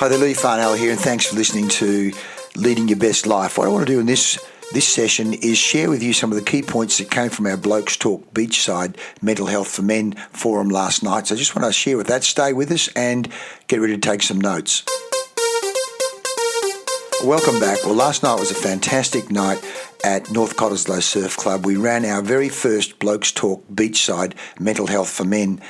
Hi there, Lee Farnell here, and thanks for listening to Leading Your Best Life. What I want to do in this session is share with you some of the key points that came from our BlokesTalk Beachside Mental Health for Men forum last night. So I just want to share with that. Stay with us and get ready to take some notes. Welcome back. Well, last night was a fantastic night at North Cottesleo Surf Club. We ran our very first BlokesTalk Beachside Mental Health for Men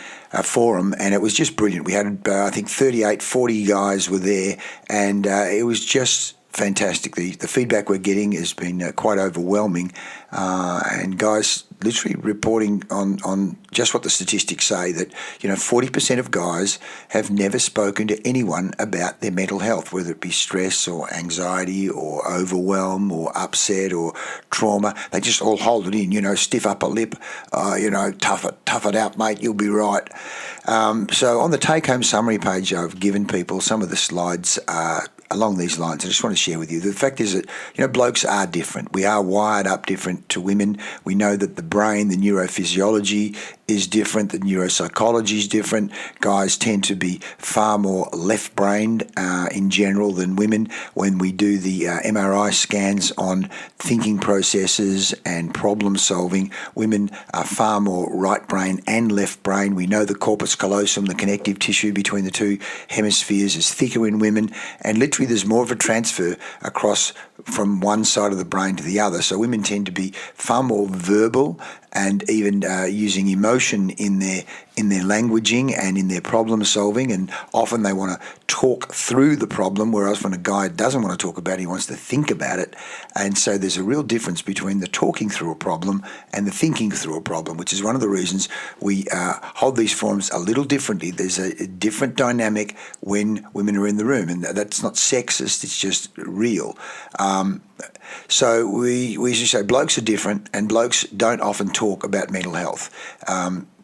forum, and it was just brilliant. We had, I think, 40 guys were there, and it was just fantastic. The feedback we're getting has been quite overwhelming, and guys literally reporting on just what the statistics say, that 40% of guys have never spoken to anyone about their mental health, whether it be stress or anxiety or overwhelm or upset or trauma. They just all hold it in, stiff upper lip, tough it out, mate, you'll be right. So on the take-home summary page, I've given people some of the slides along these lines. I just want to share with you. The fact is that, blokes are different. We are wired up different to women. We know that the brain, the neurophysiology is different. The neuropsychology is different. Guys tend to be far more left-brained in general than women. When we do the MRI scans on thinking processes and problem solving, women are far more right brain and left brain. We know the corpus callosum, the connective tissue between the two hemispheres, is thicker in women, and literally there's more of a transfer across from one side of the brain to the other. So women tend to be far more verbal and even using emotion in their languaging and in their problem solving, and often they want to talk through the problem, whereas when a guy doesn't want to talk about it, he wants to think about it. And so there's a real difference between the talking through a problem and the thinking through a problem, which is one of the reasons we hold these forums a little differently. There's a different dynamic when women are in the room, and that's not sexist, it's just real. So we should say blokes are different, and blokes don't often talk about mental health.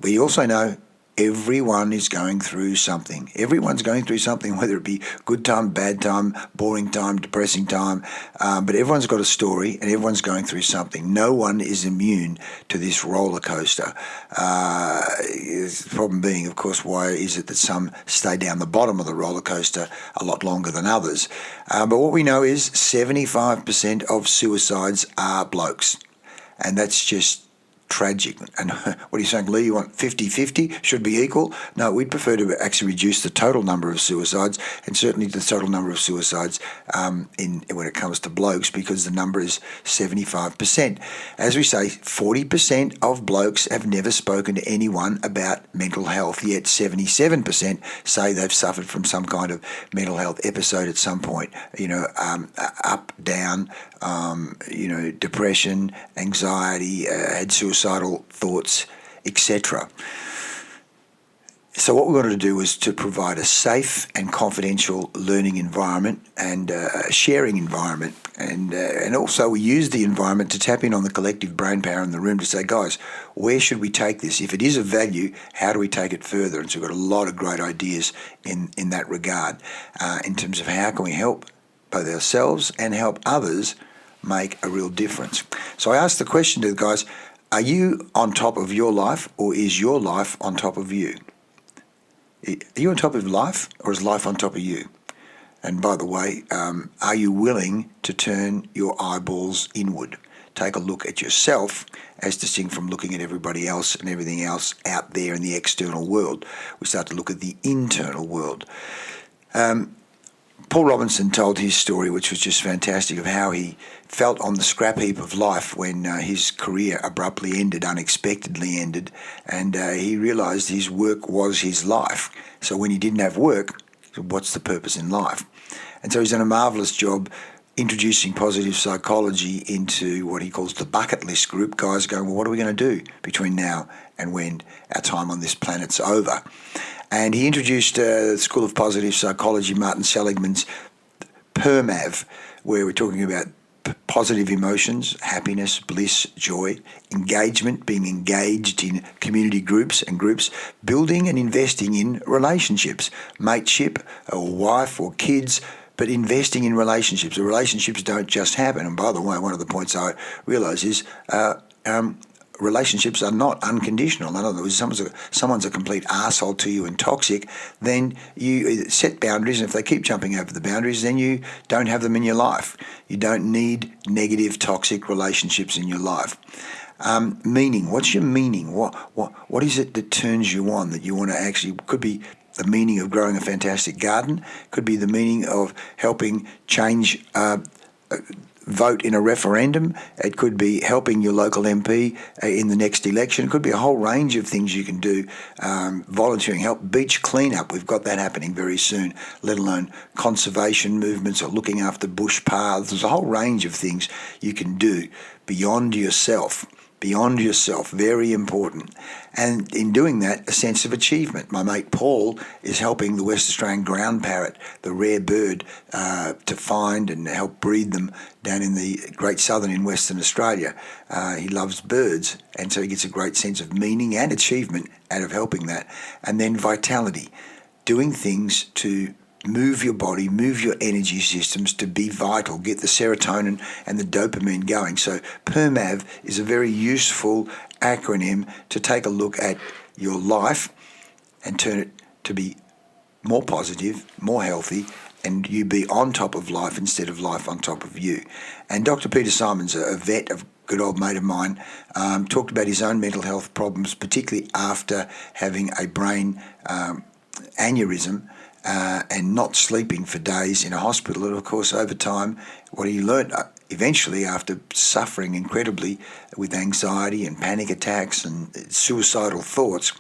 We also know everyone is going through something. Everyone's going through something, whether it be good time, bad time, boring time, depressing time, but everyone's got a story and everyone's going through something. No one is immune to this roller coaster. The problem being, of course, why is it that some stay down the bottom of the roller coaster a lot longer than others? But what we know is 75% of suicides are blokes, and that's just tragic. And what are you saying, Lee? You want 50-50? Should be equal? No, we'd prefer to actually reduce the total number of suicides, and certainly the total number of suicides when it comes to blokes, because the number is 75%. As we say, 40% of blokes have never spoken to anyone about mental health, yet 77% say they've suffered from some kind of mental health episode at some point. Up, down, depression, anxiety, had suicidal thoughts, etc. So what we wanted to do was to provide a safe and confidential learning environment and a sharing environment, and also we use the environment to tap in on the collective brain power in the room to say, guys, where should we take this? If it is of value, how do we take it further? And so we've got a lot of great ideas in that regard, in terms of how can we help both ourselves and help others make a real difference. So I asked the question to the guys, are you on top of your life, or is your life on top of you? Are you on top of life, or is life on top of you? And by the way, are you willing to turn your eyeballs inward? Take a look at yourself as distinct from looking at everybody else and everything else out there in the external world. We start to look at the internal world. Paul Robinson told his story, which was just fantastic, of how he felt on the scrap heap of life when his career abruptly ended, unexpectedly ended, and he realised his work was his life. So when he didn't have work, what's the purpose in life? And so he's done a marvellous job introducing positive psychology into what he calls the bucket list group. Guys going, well, what are we going to do between now and when our time on this planet's over? And he introduced the School of Positive Psychology, Martin Seligman's PERMAV, where we're talking about positive emotions, happiness, bliss, joy, engagement, being engaged in community groups and groups, building and investing in relationships, mateship or wife or kids, but investing in relationships. The relationships don't just happen. And by the way, one of the points I realise is relationships are not unconditional. In other words, someone's a complete arsehole to you and toxic, then you set boundaries, and if they keep jumping over the boundaries, then you don't have them in your life. You don't need negative, toxic relationships in your life. Meaning, what's your meaning? What is it that turns you on, that you want to actually, could be the meaning of growing a fantastic garden, could be the meaning of helping change vote in a referendum. It could be helping your local MP in the next election. It could be a whole range of things you can do. Volunteering help, beach cleanup. We've got that happening very soon, let alone conservation movements or looking after bush paths. There's a whole range of things you can do beyond yourself. Beyond yourself, very important. And in doing that, a sense of achievement. My mate Paul is helping the West Australian ground parrot, the rare bird, to find and help breed them down in the Great Southern in Western Australia. He loves birds, and so he gets a great sense of meaning and achievement out of helping that. And then vitality, doing things to move your body, move your energy systems to be vital, get the serotonin and the dopamine going. So PERMAV is a very useful acronym to take a look at your life and turn it to be more positive, more healthy, and you be on top of life instead of life on top of you. And Dr. Peter Simon's a vet, a good old mate of mine, talked about his own mental health problems, particularly after having a brain aneurysm, and not sleeping for days in a hospital. And of course, over time, what he learnt eventually, after suffering incredibly with anxiety and panic attacks and suicidal thoughts,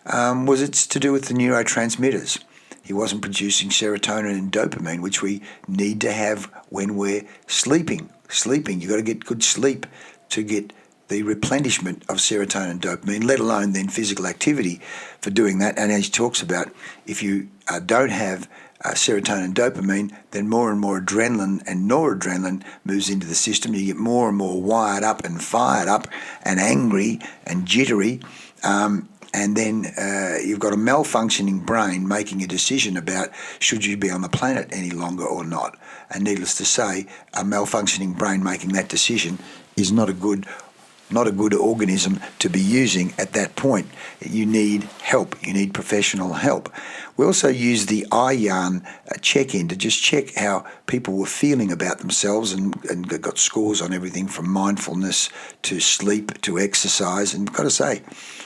was it's to do with the neurotransmitters. He wasn't producing serotonin and dopamine, which we need to have when we're sleeping. You've got to get good sleep to get the replenishment of serotonin and dopamine, let alone then physical activity for doing that. And as he talks about, if you don't have serotonin and dopamine, then more and more adrenaline and noradrenaline moves into the system. You get more and more wired up and fired up and angry and jittery. And then you've got a malfunctioning brain making a decision about should you be on the planet any longer or not. And needless to say, a malfunctioning brain making that decision is not a good organism to be using at that point. You need help. You need professional help. We also use the IYARN check-in to just check how people were feeling about themselves, and got scores on everything from mindfulness to sleep to exercise. And I've got to say,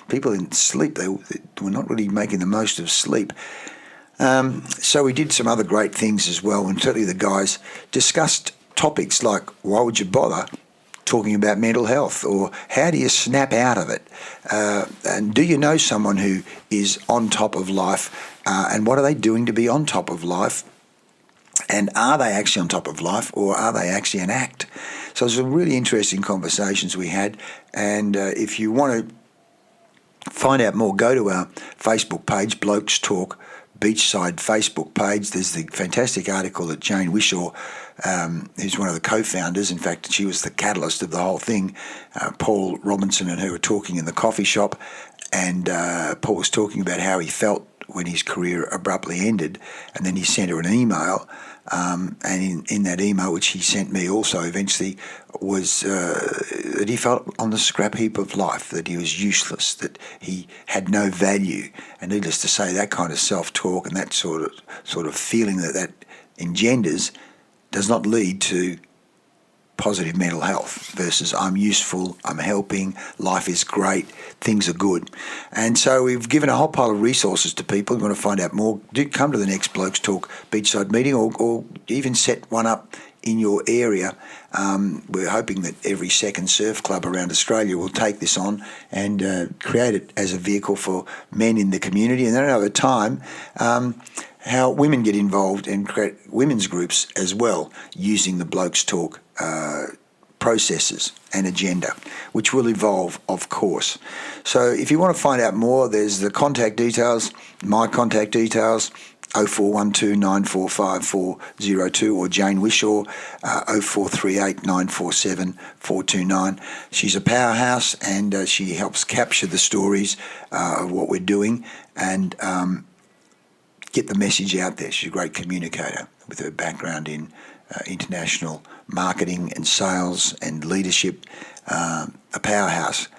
people in sleep, they were not really making the most of sleep. So we did some other great things as well, and certainly the guys discussed topics like, why would you bother talking about mental health, or how do you snap out of it? And do you know someone who is on top of life, and what are they doing to be on top of life? And are they actually on top of life, or are they actually an act? So it was some really interesting conversations we had, and if you want to find out more, go to our Facebook page, Blokes Talk Beachside Facebook page. There's the fantastic article that Jane Wishaw, who's one of the co-founders, in fact, she was the catalyst of the whole thing. Paul Robinson and her were talking in the coffee shop, and Paul was talking about how he felt when his career abruptly ended, and then he sent her an email, and in that email, which he sent me also eventually, was that he felt on the scrap heap of life, that he was useless, that he had no value. And needless to say, that kind of self-talk and that sort of feeling that engenders does not lead to positive mental health versus I'm useful, I'm helping, life is great, things are good. And so we've given a whole pile of resources to people who want to find out more. Do come to the next Blokes Talk Beachside meeting, or even set one up in your area. We're hoping that every second surf club around Australia will take this on and create it as a vehicle for men in the community. And then over time, how women get involved and create women's groups as well, using the Blokes Talk processes and agenda, which will evolve, of course. So if you want to find out more, there's the contact details, my contact details, 0412 945 402, or Jane Wishaw, 0438 947 429. She's a powerhouse, and she helps capture the stories of what we're doing and get the message out there. She's a great communicator with her background in international marketing and sales and leadership, a powerhouse.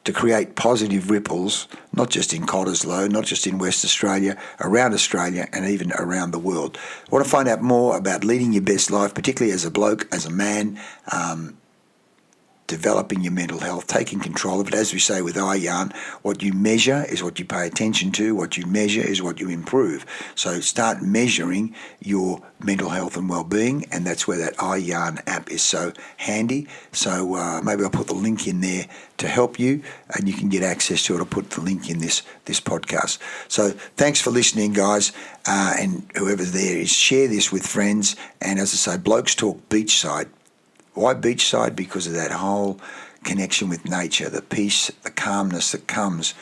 to create positive ripples, not just in Cottesleo, not just in West Australia, around Australia and even around the world. Want to find out more about leading your best life, particularly as a bloke, as a man, developing your mental health, taking control of it. As we say with Yarn, what you measure is what you pay attention to, what you measure is what you improve. So start measuring your mental health and well-being, and that's where that Yarn app is so handy. So maybe I'll put the link in there to help you, and you can get access to it. I'll put the link in this podcast. So thanks for listening, guys, and whoever's there is, share this with friends. And as I say, Blokes Talk Beachside. Why beachside? Because of that whole connection with nature, the peace, the calmness that comes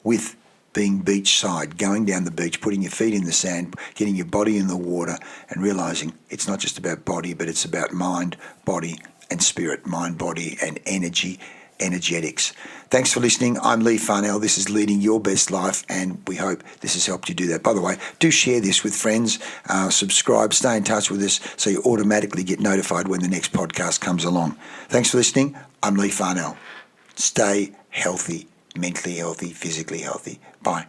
with being beachside, going down the beach, putting your feet in the sand, getting your body in the water, and realising it's not just about body, but it's about mind, body, and spirit, mind, body, and energetics. Thanks for listening. I'm Lee Farnell. This is Leading Your Best Life, and we hope this has helped you do that. By the way, do share this with friends, subscribe, stay in touch with us so you automatically get notified when the next podcast comes along. Thanks for listening. I'm Lee Farnell. Stay healthy, mentally healthy, physically healthy. Bye.